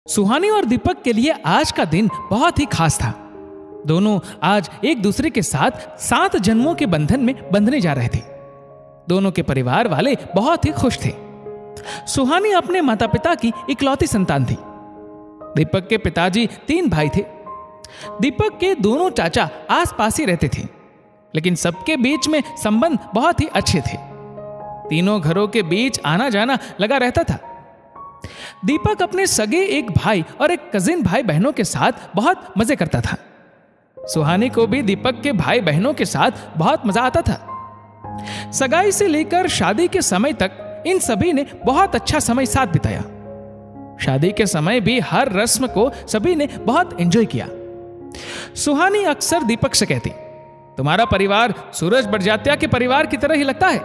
सुहानी और दीपक के लिए आज का दिन बहुत ही खास था। दोनों आज एक दूसरे के साथ 7 जन्मों के बंधन में बंधने जा रहे थे। दोनों के परिवार वाले बहुत ही खुश थे। सुहानी अपने माता पिता की इकलौती संतान थी। दीपक के पिताजी 3 भाई थे। दीपक के दोनों चाचा आस पास ही रहते थे, लेकिन सबके बीच में संबंध बहुत ही अच्छे थे। तीनों घरों के बीच आना जाना लगा रहता था। दीपक अपने सगे एक भाई और एक कजिन भाई बहनों के साथ बहुत मजे करता था। सुहानी को भी दीपक के भाई बहनों के साथ बहुत मजा आता था। सगाई से लेकर शादी के समय तक इन सभी ने बहुत अच्छा समय साथ बिताया। शादी के समय भी हर रस्म को सभी ने बहुत एंजॉय किया। सुहानी अक्सर दीपक से कहती, तुम्हारा परिवार सूरज बड़जात्या के परिवार की तरह ही लगता है।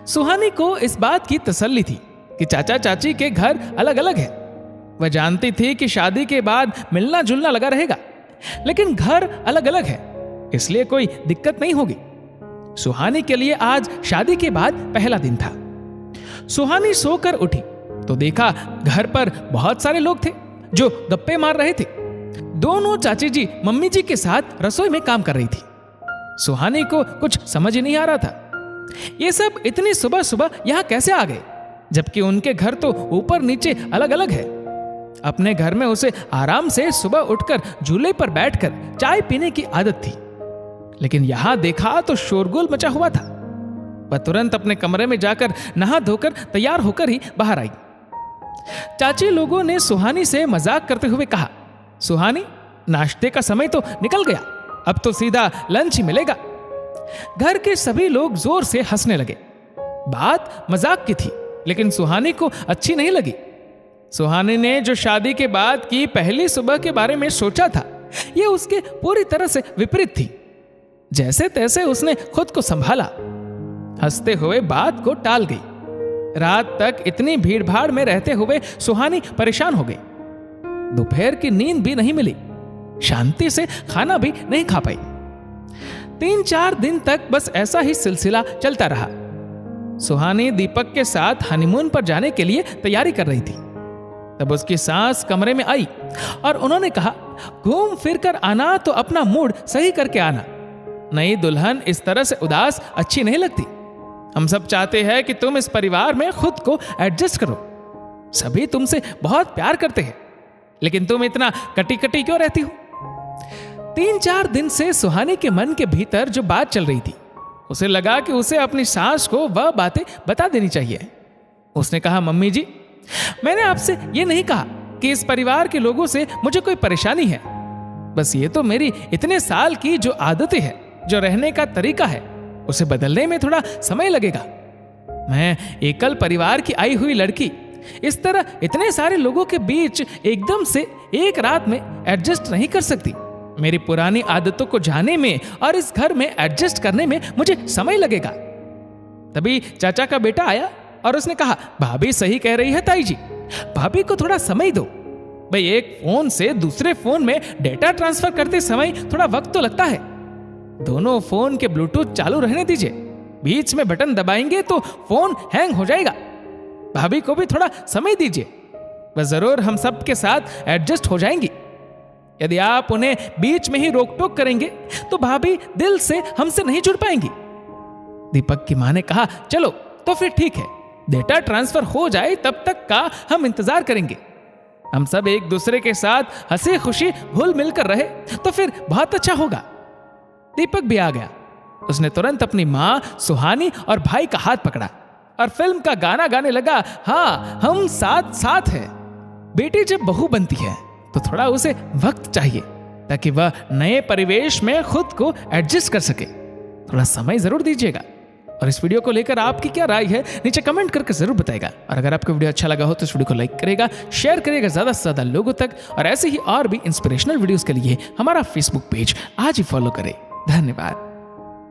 सुहानी को इस बात की तसल्ली थी कि चाचा चाची के घर अलग अलग है। वह जानती थी कि शादी के बाद मिलना जुलना लगा रहेगा, लेकिन घर अलग अलग है, इसलिए कोई दिक्कत नहीं होगी। सुहानी के लिए आज शादी के बाद पहला दिन था। सुहानी सोकर उठी तो देखा घर पर बहुत सारे लोग थे जो गप्पे मार रहे थे। दोनों चाची जी मम्मी जी के साथ रसोई में काम कर रही थी। सुहानी को कुछ समझ ही नहीं आ रहा था, ये सब इतनी सुबह सुबह यहां कैसे आ गए, जबकि उनके घर तो ऊपर नीचे अलग अलग है। अपने घर में उसे आराम से सुबह उठकर झूले पर बैठकर चाय पीने की आदत थी, लेकिन यहां देखा तो शोरगुल मचा हुआ था। वह तुरंत अपने कमरे में जाकर नहा धोकर तैयार होकर ही बाहर आई। चाची लोगों ने सुहानी से मजाक करते हुए कहा, सुहानी, नाश्ते का समय तो निकल गया, अब तो सीधा लंच ही मिलेगा। घर के सभी लोग जोर से हंसने लगे। बात मजाक की थी, लेकिन सुहानी को अच्छी नहीं लगी। सुहानी ने जो शादी के बाद की पहली सुबह के बारे में सोचा था, यह उसके पूरी तरह से विपरीत थी। जैसे तैसे उसने खुद को संभाला, हंसते हुए बात को टाल गई। रात तक इतनी भीड़भाड़ में रहते हुए सुहानी परेशान हो गई। दोपहर की नींद भी नहीं मिली, शांति से खाना भी नहीं खा पाई। 3-4 दिन तक बस ऐसा ही सिलसिला चलता रहा। सुहानी दीपक के साथ हनीमून पर जाने के लिए तैयारी कर रही थी। तब उसकी सास कमरे में आई और उन्होंने कहा, घूम फिर कर आना तो अपना मूड सही करके आना। नई दुल्हन इस तरह से उदास अच्छी नहीं लगती। हम सब चाहते हैं कि तुम इस परिवार में खुद को एडजस्ट करो। सभी तुमसे बहुत प्यार करते हैं, लेकिन तुम इतना कटी कटी क्यों रहती हो? 3-4 दिन से सुहानी के मन के भीतर जो बात चल रही थी, उसे लगा कि उसे अपनी सास को वह बातें बता देनी चाहिए। उसने कहा, मम्मी जी, मैंने आपसे ये नहीं कहा कि इस परिवार के लोगों से मुझे कोई परेशानी है। बस ये तो मेरी इतने साल की जो आदतें हैं, जो रहने का तरीका है, उसे बदलने में थोड़ा समय लगेगा। मैं एकल परिवार की आई हुई लड़की इस तरह इतने सारे लोगों के बीच एकदम से एक रात में एडजस्ट नहीं कर सकती। मेरी पुरानी आदतों को जाने में और इस घर में एडजस्ट करने में मुझे समय लगेगा। तभी चाचा का बेटा आया और उसने कहा, भाभी सही कह रही है ताई जी, भाभी को थोड़ा समय दो। भाई, एक फोन से दूसरे फोन में डेटा ट्रांसफर करते समय थोड़ा वक्त तो लगता है। दोनों फोन के ब्लूटूथ चालू रहने दीजिए, बीच में बटन दबाएंगे तो फोन हैंग हो जाएगा। भाभी को भी थोड़ा समय दीजिए, वह जरूर हम सब के साथ एडजस्ट हो जाएंगी। यदि आप उन्हें बीच में ही रोक टोक करेंगे तो भाभी दिल से हमसे नहीं जुड़ पाएंगी। दीपक की मां ने कहा, चलो तो फिर ठीक है, डेटा ट्रांसफर हो जाए तब तक का हम इंतजार करेंगे। हम सब एक दूसरे के साथ हंसी खुशी घुल मिलकर रहे तो फिर बहुत अच्छा होगा। दीपक भी आ गया। उसने तुरंत अपनी मां सुहानी और भाई का हाथ पकड़ा और फिल्म का गाना गाने लगा, हाँ हम साथ साथ हैं। बेटी जब बहू बनती है तो थोड़ा उसे वक्त चाहिए ताकि वह नए परिवेश में खुद को एडजस्ट कर सके। थोड़ा समय जरूर दीजिएगा। और इस वीडियो को लेकर आपकी क्या राय है, नीचे कमेंट करके जरूर बताएगा। और अगर आपको वीडियो अच्छा लगा हो तो इस वीडियो को लाइक करेगा, शेयर करेगा ज्यादा से ज्यादा लोगों तक। और ऐसे ही और भी इंस्पिरेशनल वीडियोस के लिए हमारा फेसबुक पेज आज ही फॉलो करें। धन्यवाद।